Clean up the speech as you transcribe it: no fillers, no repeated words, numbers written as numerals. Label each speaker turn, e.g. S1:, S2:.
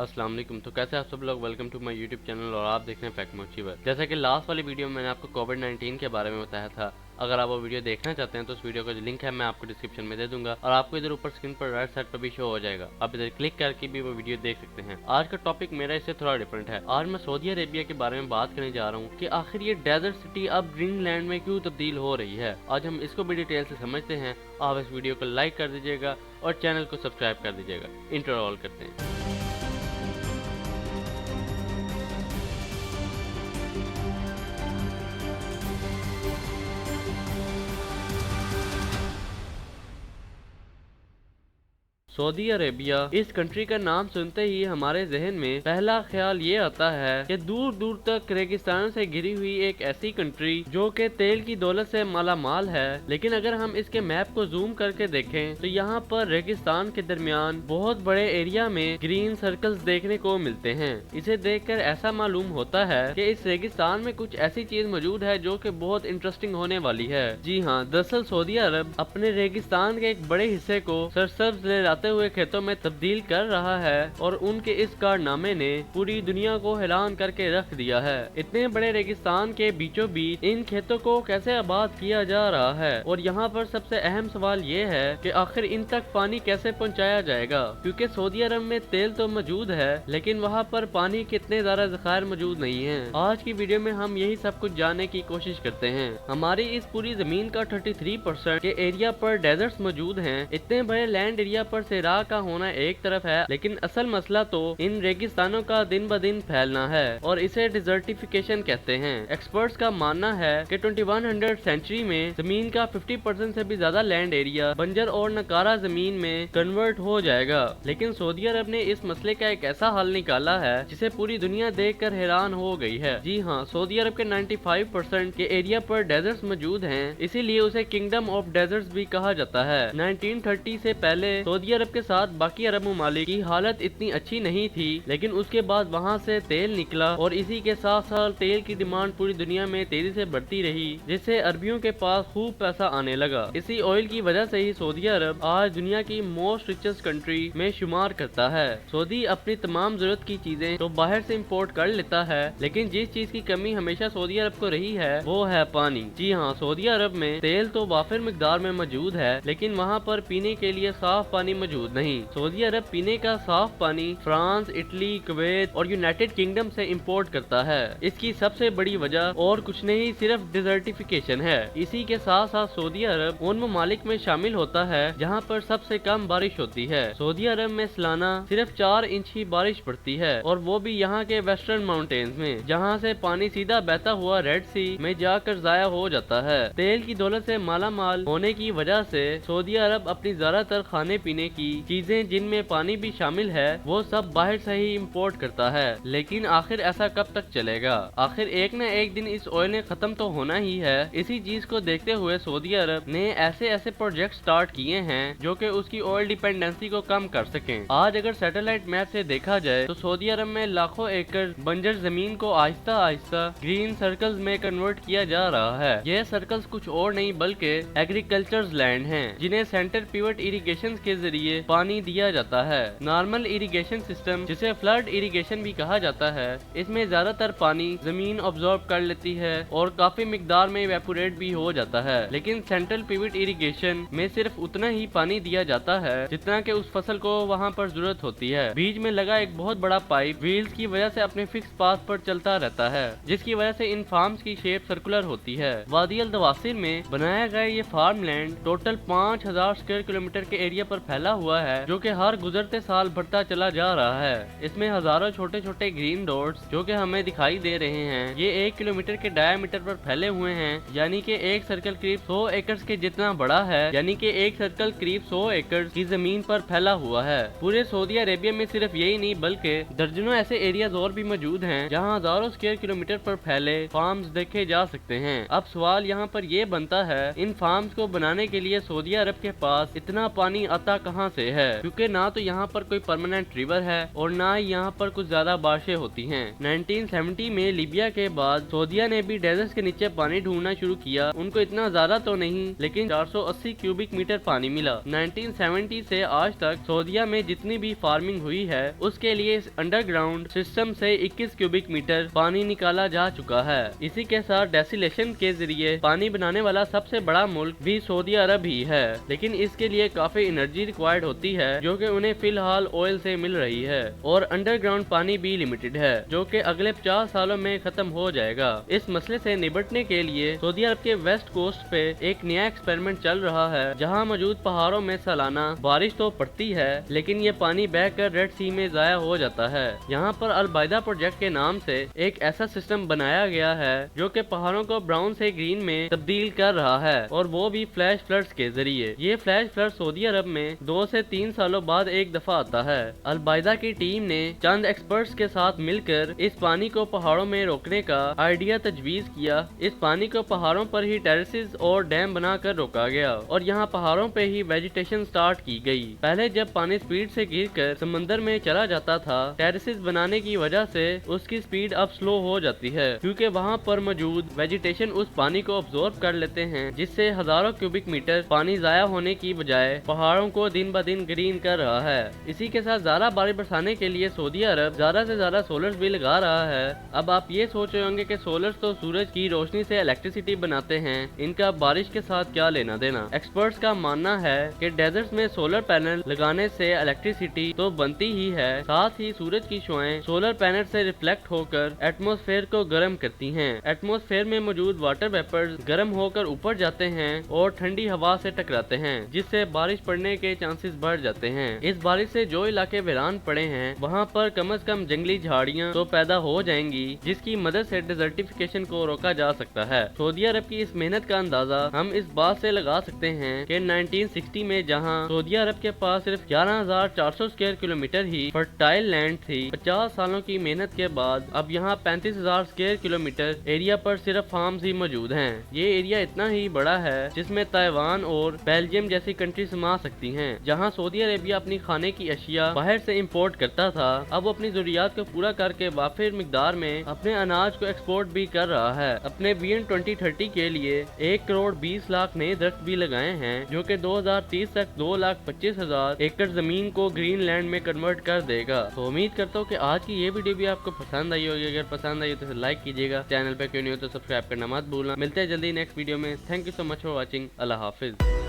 S1: अस्सलाम वालेकुम। तो कैसे आप सब लोग, welcome to my YouTube channel और आप देख रहे हैं फैक्ट मोचीवर। जैसा कि लास्ट वाली वीडियो में मैंने आपको कोविड-19 के बारे में बताया था। अगर आप वो वीडियो देखना चाहते हैं तो उस वीडियो का जो लिंक है मैं आपको डिस्क्रिप्शन में दे दूंगा और आपको इधर ऊपर स्क्रीन पर राइट साइड पर भी शो हो जाएगा। आप इधर क्लिक करके भी वो वीडियो देख सकते हैं। आज का टॉपिक मेरा इससे थोड़ा डिफरेंट है। आज मैं सऊदी अरेबिया के बारे में बात करने जा रहा हूँ कि आखिर ये डेजर्ट सिटी अब ग्रीन लैंड में क्यों तब्दील हो रही है। आज हम इसको भी डिटेल से समझते हैं। आप इस वीडियो को लाइक कर दीजिएगा और चैनल को सब्सक्राइब कर दीजिएगा। इंट्रो रोल करते हैं। सऊदी अरेबिया, इस कंट्री का नाम सुनते ही हमारे जहन में पहला ख्याल ये आता है कि दूर दूर तक रेगिस्तान से घिरी हुई एक ऐसी कंट्री जो कि तेल की दौलत से माला माल है। लेकिन अगर हम इसके मैप को जूम करके देखें तो यहाँ पर रेगिस्तान के दरमियान बहुत बड़े एरिया में ग्रीन सर्कल्स देखने को मिलते हैं। इसे देखकर ऐसा मालूम होता है कि इस रेगिस्तान में कुछ ऐसी चीज मौजूद है जो कि बहुत इंटरेस्टिंग होने वाली है। जी हाँ, दरअसल सऊदी अरब अपने रेगिस्तान के एक बड़े हिस्से को सरसब्ज लहराते हुए खेतों में तब्दील कर रहा है और उनके इस कारनामे ने पूरी दुनिया को हैरान करके रख दिया है। इतने बड़े रेगिस्तान के बीचों बीच इन खेतों को कैसे आबाद किया जा रहा है, और यहाँ पर सबसे अहम सवाल ये है कि आखिर इन तक पानी कैसे पहुँचाया जाएगा, क्योंकि सऊदी अरब में तेल तो मौजूद है लेकिन वहाँ पर पानी के इतने ज्यादा ज़खायर मौजूद नहीं है। आज की वीडियो में हम यही सब कुछ जानने की कोशिश करते हैं। हमारी इस पूरी जमीन का 33% के एरिया पर डेजर्ट्स मौजूद हैं। इतने बड़े लैंड एरिया पर सेरा का होना एक तरफ है, लेकिन असल मसला तो इन रेगिस्तानों का दिन ब दिन फैलना है और इसे डिजर्टिफिकेशन कहते हैं। एक्सपर्ट्स का मानना है कि 2100 सेंचुरी में जमीन का 50% से भी ज्यादा लैंड एरिया बंजर और नकारा जमीन में कन्वर्ट हो जाएगा। लेकिन सऊदी अरब ने इस मसले का एक ऐसा हल निकाला है जिसे पूरी दुनिया देखकर हैरान हो गई है। जी हाँ, सऊदी अरब के 95% के एरिया पर डेजर्ट्स मौजूद हैं, इसीलिए उसे किंगडम ऑफ डेजर्ट्स भी कहा जाता है। 1930 से पहले सऊदी अरब के साथ बाकी अरब ममालिक की हालत इतनी अच्छी नहीं थी, लेकिन उसके बाद वहाँ से तेल निकला और इसी के साथ साथ तेल की डिमांड पूरी दुनिया में तेजी से बढ़ती रही, जिससे अरबियों के पास खूब पैसा आने लगा। इसी ऑयल की वजह से ही सऊदी अरब आज दुनिया की मोस्ट रिचेस्ट कंट्री में शुमार करता है। सऊदी अपनी तमाम जरूरत की चीजें तो बाहर से इम्पोर्ट कर लेता है, लेकिन जिस चीज की कमी हमेशा सऊदी अरब को रही है वो है पानी। जी हाँ, सऊदी अरब में तेल तो वाफिर मिकदार में मौजूद है, लेकिन वहाँ पर पीने के लिए साफ पानी मौजूद नहीं। सऊदी अरब पीने का साफ पानी फ्रांस, इटली, कुवैत और यूनाइटेड किंगडम से इंपोर्ट करता है। इसकी सबसे बड़ी वजह और कुछ नहीं, सिर्फ डिजर्टिफिकेशन है। इसी के साथ साथ सऊदी अरब उन ममालिक में शामिल होता है जहाँ पर सबसे कम बारिश होती है। सऊदी अरब में सालाना सिर्फ 4 इंच ही बारिश पड़ती है, और वो भी यहाँ के वेस्टर्न माउंटेन्स में, जहाँ से पानी सीधा बहता हुआ रेड सी में जाकर जाया हो जाता है। तेल की दौलत से माला माल होने की वजह से सऊदी अरब अपनी ज्यादातर खाने पीने की चीजें, जिनमें पानी भी शामिल है, वो सब बाहर से ही इंपोर्ट करता है। लेकिन आखिर ऐसा कब तक चलेगा? आखिर एक न एक दिन इस ऑयल ने खत्म तो होना ही है। इसी चीज को देखते हुए सऊदी अरब ने ऐसे ऐसे प्रोजेक्ट स्टार्ट किए हैं जो कि उसकी ऑयल डिपेंडेंसी को कम कर सकें। आज अगर सैटेलाइट मैप से देखा जाए तो सऊदी अरब में लाखों एकड़ बंजर जमीन को आहिस्ता आहिस्ता ग्रीन सर्कल्स में कन्वर्ट किया जा रहा है। यह सर्कल्स कुछ और नहीं बल्कि एग्रीकल्चर लैंड हैं, जिन्हें सेंटर पिवट इरिगेशन के जरिए पानी दिया जाता है। नॉर्मल इरिगेशन सिस्टम, जिसे फ्लड इरिगेशन भी कहा जाता है, इसमें ज्यादातर पानी जमीन ऑब्जॉर्ब कर लेती है और काफी मिकदार में इवेपोरेट भी हो जाता है। लेकिन सेंट्रल पिवट इरिगेशन में सिर्फ उतना ही पानी दिया जाता है जितना कि उस फसल को वहाँ पर जरूरत होती है। बीच में लगा एक बहुत बड़ा पाइप व्हील्स की वजह से अपने फिक्स पाथ पर चलता रहता है, जिसकी वजह से इन फार्म्स की शेप सर्कुलर होती है। वादी अल दवासिर में बनाया गया ये farm land total 5000 square kilometer के एरिया पर फैला हुआ है, जो कि हर गुजरते साल बढ़ता चला जा रहा है। इसमें हजारों छोटे छोटे ग्रीन डॉट्स जो कि हमें दिखाई दे रहे हैं, ये 1 किलोमीटर के डायमीटर पर फैले हुए हैं, यानी कि एक सर्कल करीब 100 एकड़ के जितना बड़ा है, यानी कि एक सर्कल करीब 100 एकड़ की जमीन पर फैला हुआ है। पूरे सऊदी अरेबिया में सिर्फ यही नहीं बल्कि दर्जनों ऐसे एरियाज और भी मौजूद हैं जहाँ हजारों स्क्वायर किलोमीटर पर फैले फार्म्स देखे जा सकते हैं। अब सवाल यहाँ पर यह बनता है, इन फार्म्स को बनाने के लिए सऊदी अरब के पास इतना पानी आता कहाँ से है, क्योंकि ना तो यहाँ पर कोई परमानेंट रिवर है और ना ही यहाँ पर कुछ ज्यादा बारिशें होती हैं। 1970 में लीबिया के बाद सऊदीया ने भी डेजर्ट के नीचे पानी ढूंढना शुरू किया। उनको इतना ज्यादा तो नहीं, लेकिन 480 क्यूबिक मीटर पानी मिला। 1970 से आज तक सऊदीया में जितनी भी फार्मिंग हुई है उसके लिए इस अंडरग्राउंड सिस्टम से 21 क्यूबिक मीटर पानी निकाला जा चुका है। इसी के साथ डेसिलेशन के जरिए पानी बनाने वाला सबसे बड़ा मुल्क भी सऊदी अरब ही है, लेकिन इसके लिए काफी एनर्जी रिक्वायर्ड होती है जो कि उन्हें फिलहाल ऑयल से मिल रही है, और अंडरग्राउंड पानी भी लिमिटेड है जो कि अगले 50 सालों में खत्म हो जाएगा। इस मसले से निपटने के लिए सऊदी अरब के वेस्ट कोस्ट पे एक नया एक्सपेरिमेंट चल रहा है, जहां मौजूद पहाड़ों में सालाना बारिश तो पड़ती है लेकिन ये पानी बहकर रेड सी में जाया हो जाता है। यहाँ पर अलबायदा प्रोजेक्ट के नाम से एक ऐसा सिस्टम बनाया गया है जो कि पहाड़ों को ब्राउन से ग्रीन में तब्दील कर रहा है, और वो भी फ्लैश फ्लड्स के जरिए। ये फ्लैश फ्लड सऊदी अरब में 2 से 3 सालों बाद एक दफा आता है। अलबायदा की टीम ने चंद एक्सपर्ट्स के साथ मिलकर इस पानी को पहाड़ों में रोकने का आइडिया तजवीज किया। इस पानी को पहाड़ों पर ही टेरेसेस और डैम बनाकर रोका गया और यहाँ पहाड़ों पे ही वेजिटेशन स्टार्ट की गई। पहले जब पानी स्पीड से गिरकर समंदर में चला जाता था, टेरेसेस बनाने की वजह से उसकी स्पीड अब स्लो हो जाती है, क्योंकि वहाँ पर मौजूद वेजिटेशन उस पानी को अब्सॉर्ब कर लेते हैं, जिससे हजारों क्यूबिक मीटर पानी जाया होने की बजाय पहाड़ों को दिन ब दिन ग्रीन कर रहा है। इसी के साथ ज्यादा बारिश बरसाने के लिए सऊदी अरब ज्यादा से ज्यादा सोलर्स भी लगा रहा है। अब आप ये सोच रहे होंगे कि सोलर्स तो सूरज की रोशनी से इलेक्ट्रिसिटी बनाते हैं, इनका बारिश के साथ क्या लेना देना। एक्सपर्ट्स का मानना है कि डेजर्ट में सोलर पैनल लगाने से इलेक्ट्रिसिटी तो बनती ही है, साथ ही सूरज की शुआएं सोलर पैनल से रिफ्लेक्ट होकर एटमॉस्फेयर को गर्म करती हैं। एटमॉस्फेयर में मौजूद वाटर वेपर्स गर्म होकर ऊपर जाते हैं और ठंडी हवा से टकराते हैं, जिससे बारिश पड़ने के चांसेस बढ़ जाते हैं। इस बारिश से जो इलाके वीरान पड़े हैं वहाँ पर कम से कम जंगली झाड़ियाँ तो पैदा हो जाएंगी, जिसकी मदद से डिजर्टिफिकेशन को रोका जा सकता है। सऊदी अरब की इस मेहनत का अंदाजा हम इस बात से लगा सकते हैं कि 1960 में जहाँ सऊदी अरब के पास सिर्फ 11,400 स्क्वायर किलोमीटर ही फर्टाइल लैंड थी, 50 सालों की मेहनत के बाद अब यहाँ 35,000 स्क्वायर किलोमीटर एरिया पर सिर्फ फार्म्स ही मौजूद हैं। ये एरिया इतना ही बड़ा है जिसमें ताइवान और बेल्जियम जैसी कंट्री समा सकती हैं। जहाँ सऊदी अरेबिया अपनी खाने की अशिया बाहर से इंपोर्ट करता था, अब वो अपनी जरूरियात को पूरा करके वाफिर मिकदार में अपने अनाज को एक्सपोर्ट भी कर रहा है। अपने विजन 2030 के लिए 1 करोड़ 20 लाख नए दरख्त भी लगाए हैं, जो कि 2030 तक 2,25,000 एकड़ जमीन को ग्रीन लैंड में कन्वर्ट कर देगा। तो उम्मीद करता हूँ कि आज की ये वीडियो भी आपको पसंद आई होगी। अगर पसंद आई तो लाइक कीजिएगा, चैनल पे क्यों नहीं हो तो सब्सक्राइब करना मत भूलना। मिलते हैं जल्दी नेक्स्ट वीडियो में। Thank you so much for watching. Allah Hafiz.